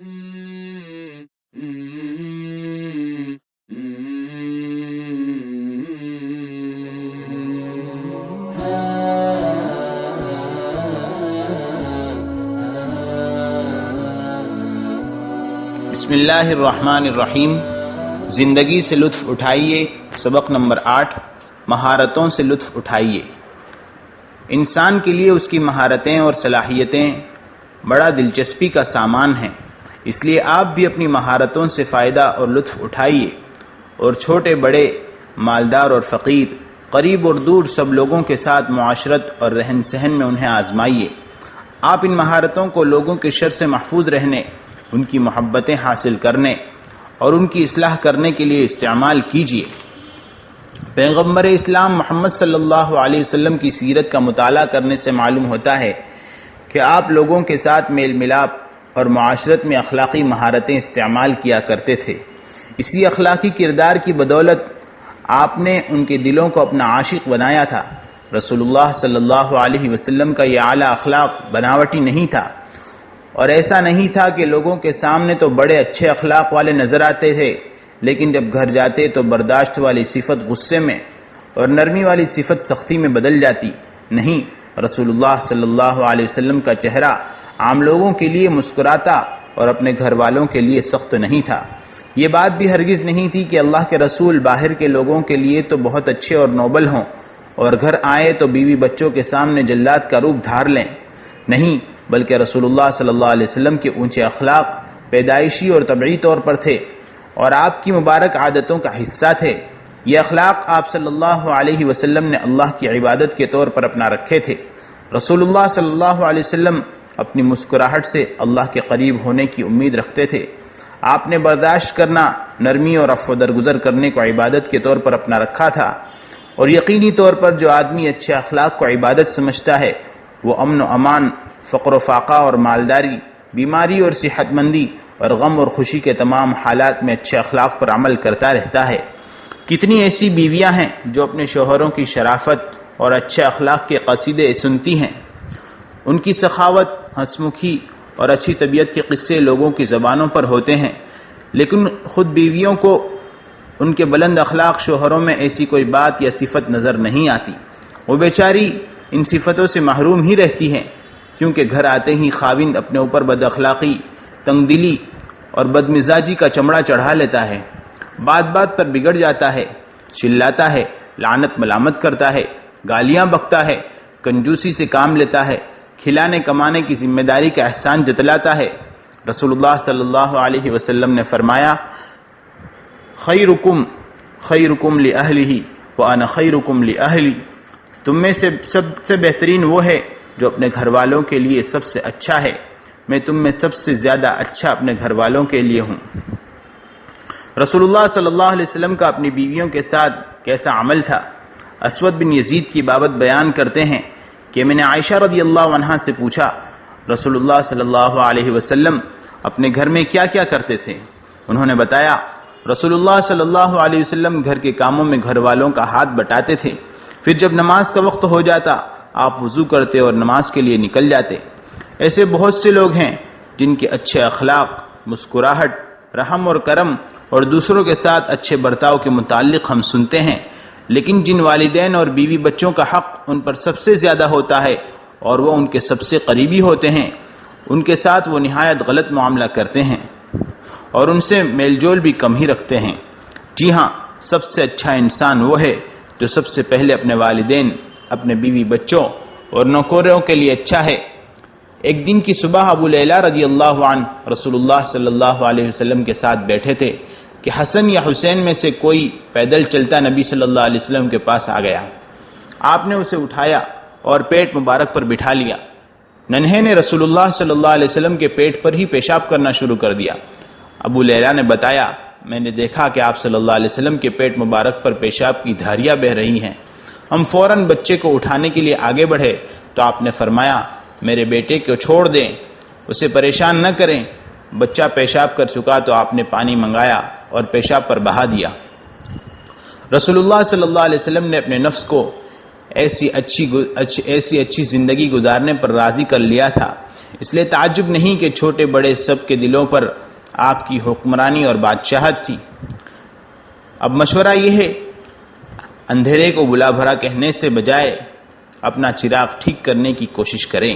بسم اللہ الرحمن الرحیم۔ زندگی سے لطف اٹھائیے۔ سبق نمبر 8، مہارتوں سے لطف اٹھائیے۔ انسان کے لیے اس کی مہارتیں اور صلاحیتیں بڑا دلچسپی کا سامان ہیں، اس لیے آپ بھی اپنی مہارتوں سے فائدہ اور لطف اٹھائیے، اور چھوٹے بڑے، مالدار اور فقیر، قریب اور دور سب لوگوں کے ساتھ معاشرت اور رہن سہن میں انہیں آزمائیے۔ آپ ان مہارتوں کو لوگوں کے شر سے محفوظ رہنے، ان کی محبتیں حاصل کرنے اور ان کی اصلاح کرنے کے لیے استعمال کیجیے۔ پیغمبر اسلام محمد صلی اللہ علیہ وسلم کی سیرت کا مطالعہ کرنے سے معلوم ہوتا ہے کہ آپ لوگوں کے ساتھ میل ملاپ اور معاشرت میں اخلاقی مہارتیں استعمال کیا کرتے تھے۔ اسی اخلاقی کردار کی بدولت آپ نے ان کے دلوں کو اپنا عاشق بنایا تھا۔ رسول اللہ صلی اللہ علیہ وسلم کا یہ اعلیٰ اخلاق بناوٹی نہیں تھا، اور ایسا نہیں تھا کہ لوگوں کے سامنے تو بڑے اچھے اخلاق والے نظر آتے تھے، لیکن جب گھر جاتے تو برداشت والی صفت غصے میں اور نرمی والی صفت سختی میں بدل جاتی۔ نہیں، رسول اللہ صلی اللہ علیہ وسلم کا چہرہ عام لوگوں کے لیے مسکراتا اور اپنے گھر والوں کے لیے سخت نہیں تھا۔ یہ بات بھی ہرگز نہیں تھی کہ اللہ کے رسول باہر کے لوگوں کے لیے تو بہت اچھے اور نوبل ہوں، اور گھر آئے تو بیوی بچوں کے سامنے جلاد کا روپ دھار لیں۔ نہیں، بلکہ رسول اللہ صلی اللہ علیہ وسلم کے اونچے اخلاق پیدائشی اور طبعی طور پر تھے، اور آپ کی مبارک عادتوں کا حصہ تھے۔ یہ اخلاق آپ صلی اللہ علیہ وسلم نے اللہ کی عبادت کے طور پر اپنا رکھے تھے۔ رسول اللہ صلی اللہ علیہ وسلم اپنی مسکراہٹ سے اللہ کے قریب ہونے کی امید رکھتے تھے۔ آپ نے برداشت کرنا، نرمی اور عفو درگزر کرنے کو عبادت کے طور پر اپنا رکھا تھا، اور یقینی طور پر جو آدمی اچھے اخلاق کو عبادت سمجھتا ہے وہ امن و امان، فقر و فاقہ اور مالداری، بیماری اور صحت مندی اور غم اور خوشی کے تمام حالات میں اچھے اخلاق پر عمل کرتا رہتا ہے۔ کتنی ایسی بیویاں ہیں جو اپنے شوہروں کی شرافت اور اچھے اخلاق کے قصیدے سنتی ہیں۔ ان کی سخاوت، ہنسمکھی اور اچھی طبیعت کے قصے لوگوں کی زبانوں پر ہوتے ہیں، لیکن خود بیویوں کو ان کے بلند اخلاق شوہروں میں ایسی کوئی بات یا صفت نظر نہیں آتی۔ وہ بیچاری ان صفتوں سے محروم ہی رہتی ہیں، کیونکہ گھر آتے ہی خاوند اپنے اوپر بد اخلاقی، تنگ دلی اور بد مزاجی کا چمڑا چڑھا لیتا ہے، بات بات پر بگڑ جاتا ہے، چلاتا ہے، لعنت ملامت کرتا ہے، گالیاں بکتا ہے، کنجوسی سے کام لیتا ہے، کھلانے کمانے کی ذمہ داری کا احسان جتلاتا ہے۔ رسول اللہ صلی اللہ علیہ وسلم نے فرمایا، خیرکم خیرکم لأہلہ وانا خیرکم لأہلی، تم میں سے سب سے بہترین وہ ہے جو اپنے گھر والوں کے لیے سب سے اچھا ہے، میں تم میں سب سے زیادہ اچھا اپنے گھر والوں کے لیے ہوں۔ رسول اللہ صلی اللہ علیہ وسلم کا اپنی بیویوں کے ساتھ کیسا عمل تھا؟ اسود بن یزید کی بابت بیان کرتے ہیں کہ میں نے عائشہ رضی اللہ عنہا سے پوچھا، رسول اللہ صلی اللہ علیہ وسلم اپنے گھر میں کیا کیا کرتے تھے؟ انہوں نے بتایا، رسول اللہ صلی اللہ علیہ وسلم گھر کے کاموں میں گھر والوں کا ہاتھ بٹاتے تھے، پھر جب نماز کا وقت ہو جاتا آپ وضو کرتے اور نماز کے لیے نکل جاتے۔ ایسے بہت سے لوگ ہیں جن کے اچھے اخلاق، مسکراہٹ، رحم اور کرم اور دوسروں کے ساتھ اچھے برتاؤ کے متعلق ہم سنتے ہیں، لیکن جن والدین اور بیوی بچوں کا حق ان پر سب سے زیادہ ہوتا ہے اور وہ ان کے سب سے قریبی ہوتے ہیں، ان کے ساتھ وہ نہایت غلط معاملہ کرتے ہیں اور ان سے میل جول بھی کم ہی رکھتے ہیں۔ جی ہاں، سب سے اچھا انسان وہ ہے جو سب سے پہلے اپنے والدین، اپنے بیوی بچوں اور نوکروں کے لیے اچھا ہے۔ ایک دن کی صبح ابو لیلہ رضی اللہ عنہ رسول اللہ صلی اللہ علیہ وسلم کے ساتھ بیٹھے تھے کہ حسن یا حسین میں سے کوئی پیدل چلتا نبی صلی اللہ علیہ وسلم کے پاس آ گیا۔ آپ نے اسے اٹھایا اور پیٹ مبارک پر بٹھا لیا۔ ننھے نے رسول اللہ صلی اللہ علیہ وسلم کے پیٹ پر ہی پیشاب کرنا شروع کر دیا۔ ابو لیلہ نے بتایا، میں نے دیکھا کہ آپ صلی اللہ علیہ وسلم کے پیٹ مبارک پر پیشاب کی دھاریاں بہہ رہی ہیں۔ ہم فوراً بچے کو اٹھانے کے لیے آگے بڑھے تو آپ نے فرمایا، میرے بیٹے کو چھوڑ دیں، اسے پریشان نہ کریں۔ بچہ پیشاب کر چکا تو آپ نے پانی منگایا اور پیشاب پر بہا دیا۔ رسول اللہ صلی اللہ علیہ وسلم نے اپنے نفس کو ایسی اچھی زندگی گزارنے پر راضی کر لیا تھا، اس لیے تعجب نہیں کہ چھوٹے بڑے سب کے دلوں پر آپ کی حکمرانی اور بادشاہت تھی۔ اب مشورہ یہ ہے، اندھیرے کو بلا بھرا کہنے سے بجائے اپنا چراغ ٹھیک کرنے کی کوشش کریں۔